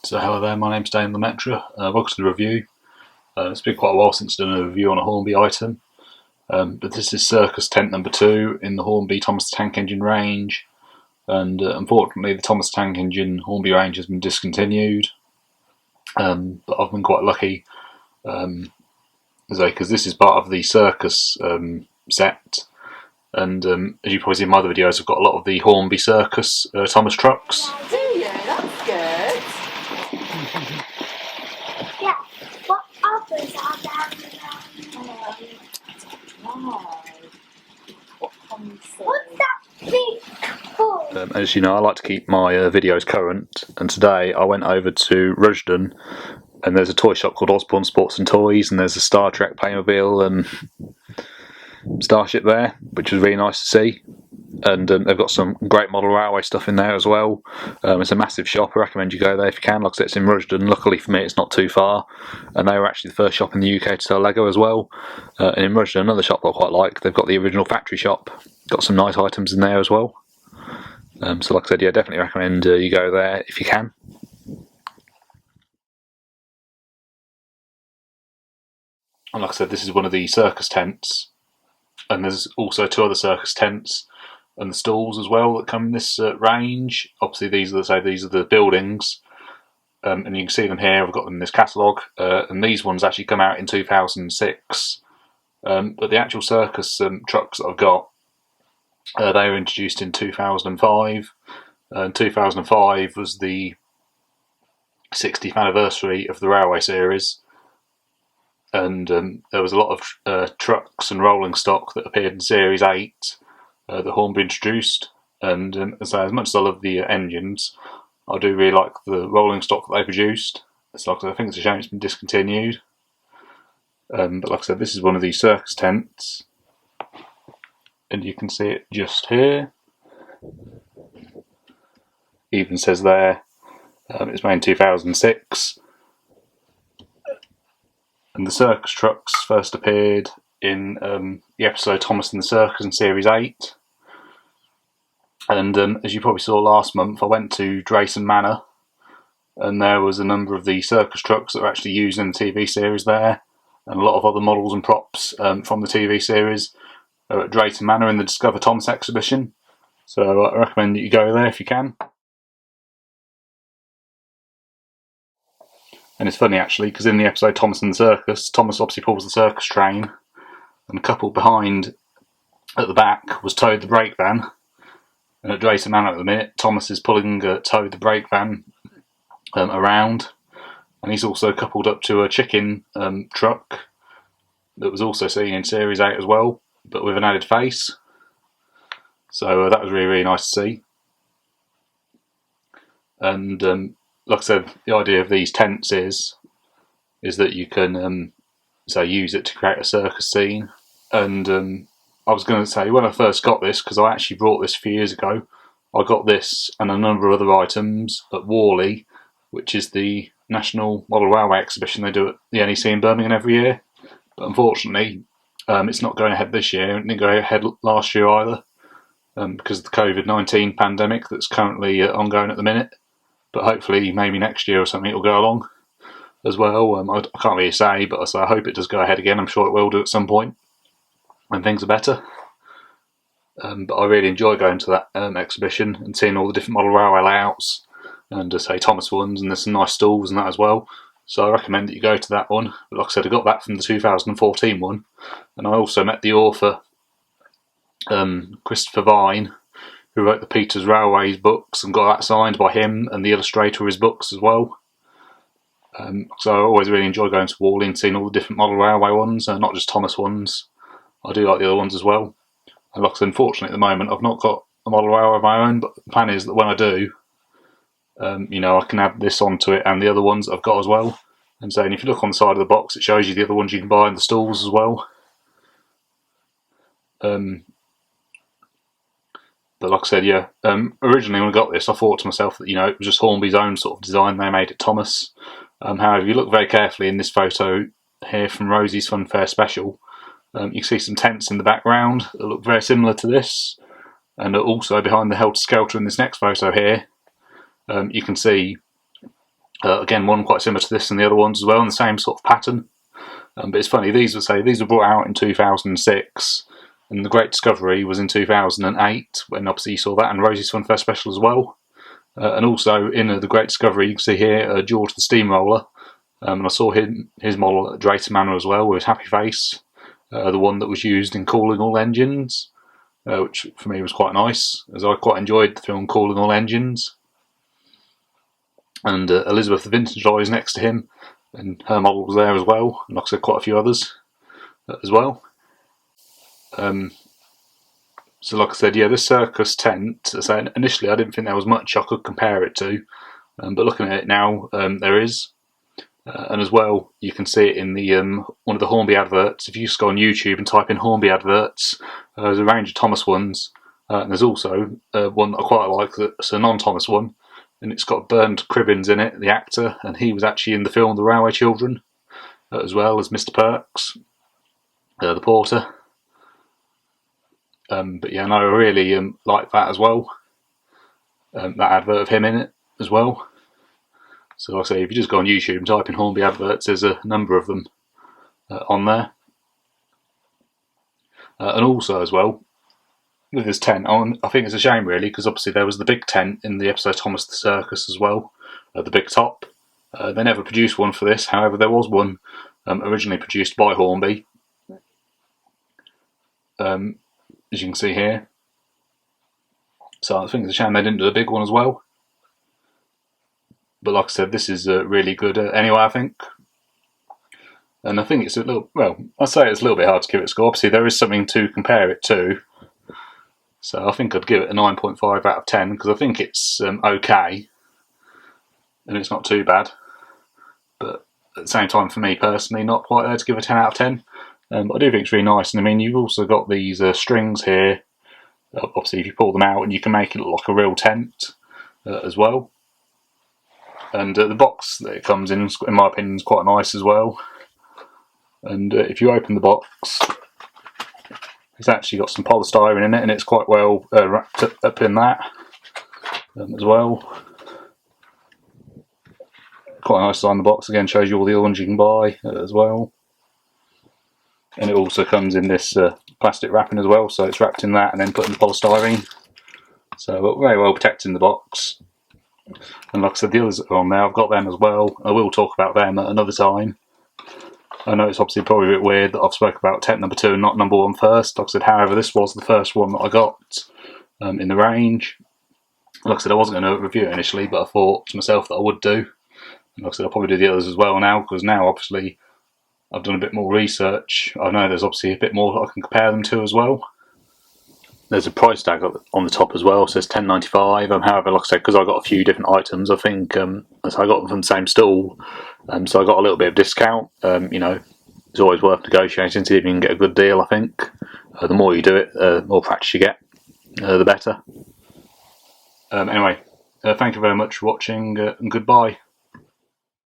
So hello there, my name's Dane Lemaitre. Welcome to the review. It's been quite a while since I've done a review on a Hornby item, but this is Circus tent number 2 in the Hornby Thomas the Tank Engine range, and unfortunately the Thomas the Tank Engine Hornby range has been discontinued, but I've been quite lucky because this is part of the Circus set, and as you probably see in my other videos, I've got a lot of the Hornby Circus Thomas trucks. Do you? That's good. Yeah. What others are there? What's that big ball? As you know, I like to keep my videos current, and today I went over to Rushdon, and there's a toy shop called Osborne Sports and Toys, and there's a Star Trek Playmobil and Starship there, which was really nice to see. And they've got some great model railway stuff in there as well. It's a massive shop. I recommend you go there if you can. Like I said, it's in Rushdon. Luckily for me, it's not too far. And they were actually the first shop in the UK to sell Lego as well. And in Rushdon, another shop I quite like, they've got the original factory shop. Got some nice items in there as well. So like I said, yeah, definitely recommend you go there if you can. And like I said, this is one of the Circus tents. And there's also 2 other Circus tents and the stalls as well that come in this range. Obviously these are the buildings, and you can see them here. I've got them in this catalogue, and these ones actually come out in 2006, but the actual Circus trucks that I've got, they were introduced in 2005, and 2005 was the 60th anniversary of the Railway series, and there was a lot of trucks and rolling stock that appeared in Series 8 that Hornby introduced, and so as much as I love the engines, I do really like the rolling stock that they produced. So like I think it's a shame it's been discontinued. But like I said, this is one of these Circus tents, and you can see it just here. Even says there, it was made in 2006. And the Circus trucks first appeared in the episode Thomas and the Circus in Series 8. And as you probably saw last month, I went to Drayson Manor, and there was a number of the Circus trucks that were actually used in the TV series there, and a lot of other models and props from the TV series are at Drayson Manor in the Discover Thomas exhibition. So I recommend that you go there if you can. And it's funny actually, because in the episode Thomas and the Circus, Thomas obviously pulls the circus train, and the couple behind at the back was Toad the brake van. And at Drayson Manor at the minute, Thomas is pulling Toad the brake van around, and he's also coupled up to a chicken truck that was also seen in Series 8 as well, but with an added face. So that was really, really nice to see. And like I said, the idea of these tents is that you can use it to create a circus scene. And I was going to say, when I first got this, because I actually brought this a few years ago, I got this and a number of other items at Worley, which is the National Model Railway exhibition they do at the NEC in Birmingham every year. But unfortunately, it's not going ahead this year. It didn't go ahead last year either, because of the COVID-19 pandemic that's currently ongoing at the minute. But hopefully, maybe next year or something, it'll go along as well. I can't really say, but I hope it does go ahead again. I'm sure it will do at some point when things are better. But I really enjoy going to that exhibition and seeing all the different model railway layouts, and say Thomas ones, and there's some nice stalls and that as well. So I recommend that you go to that one. But like I said, I got that from the 2014 one, and I also met the author, Christopher Vine, who wrote the Peters Railways books, and got that signed by him and the illustrator of his books as well. So I always really enjoy going to Worley and seeing all the different model railway ones, not just Thomas ones. I do like the other ones as well. And like I said, unfortunately at the moment I've not got a model railway of my own, but the plan is that when I do, I can add this onto it and the other ones that I've got as well. And so, if you look on the side of the box, it shows you the other ones you can buy in the stalls as well. But like I said, yeah, originally when I got this, I thought to myself that, it was just Hornby's own sort of design. They made it Thomas. However, if you look very carefully in this photo here from Rosie's Funfair Special, you can see some tents in the background that look very similar to this. And also behind the Helter Skelter in this next photo here, you can see Again, one quite similar to this and the other ones as well, in the same sort of pattern. But it's funny, these were brought out in 2006, and the Great Discovery was in 2008, when obviously you saw that, and Rosie's Fun Fair Special as well. And also in the Great Discovery, you can see here George the Steamroller, and I saw his model at Drayton Manor as well, with his happy face, the one that was used in Calling All Engines, which for me was quite nice, as I quite enjoyed the film Calling All Engines. And Elizabeth the Vintage Doll is next to him, and her model was there as well, and like I said, quite a few others as well. So like I said, yeah, this Circus tent, so initially I didn't think there was much I could compare it to, but looking at it now, there is. And as well, you can see it in the one of the Hornby adverts. If you just go on YouTube and type in Hornby adverts, there's a range of Thomas ones, and there's also one that I quite like, that's a non-Thomas one, and it's got Bernd Cribbins in it, the actor, and he was actually in the film The Railway Children, as well as Mr. Perks, the porter. But yeah, no, I really like that as well, that advert of him in it as well. So like I say, if you just go on YouTube and type in Hornby adverts, there's a number of them on there. And also as well, with this tent, I think it's a shame really, because obviously there was the big tent in the episode Thomas the Circus as well, the big top. They never produced one for this, however there was one originally produced by Hornby, as you can see here. So I think it's a shame they didn't do a big one as well. But like I said, this is really good anyway, I think. And I think it's a little, well, I'd say it's a little bit hard to give it a score. Obviously there is something to compare it to. So I think I'd give it a 9.5 out of 10, because I think it's okay. And it's not too bad. But at the same time, for me personally, not quite there to give a 10 out of 10. But I do think it's really nice. And I mean, you've also got these strings here. Obviously, if you pull them out, and you can make it look like a real tent as well. And the box that it comes in my opinion, is quite nice as well. And if you open the box, it's actually got some polystyrene in it, and it's quite well wrapped up in that as well. Quite nice on the box, again shows you all the ones you can buy as well. And it also comes in this plastic wrapping as well, so it's wrapped in that and then put in the polystyrene. So very well protected in the box. And like I said, the others that are on there, I've got them as well. I will talk about them at another time. I know it's obviously probably a bit weird that I've spoke about tent number 2 and not number 1 first. Like I said, however, this was the first one that I got in the range. Like I said, I wasn't going to review it initially, but I thought to myself that I would do. And like I said, I'll probably do the others as well now, because now obviously I've done a bit more research. I know there's obviously a bit more I can compare them to as well. There's a price tag on the top as well, so it's $10.95. However, like I said, because I got a few different items, I think so I got them from the same stall, so I got a little bit of discount. You know, it's always worth negotiating, see if you can get a good deal. I think the more you do it, the more practice you get, the better. Anyway, thank you very much for watching, and goodbye.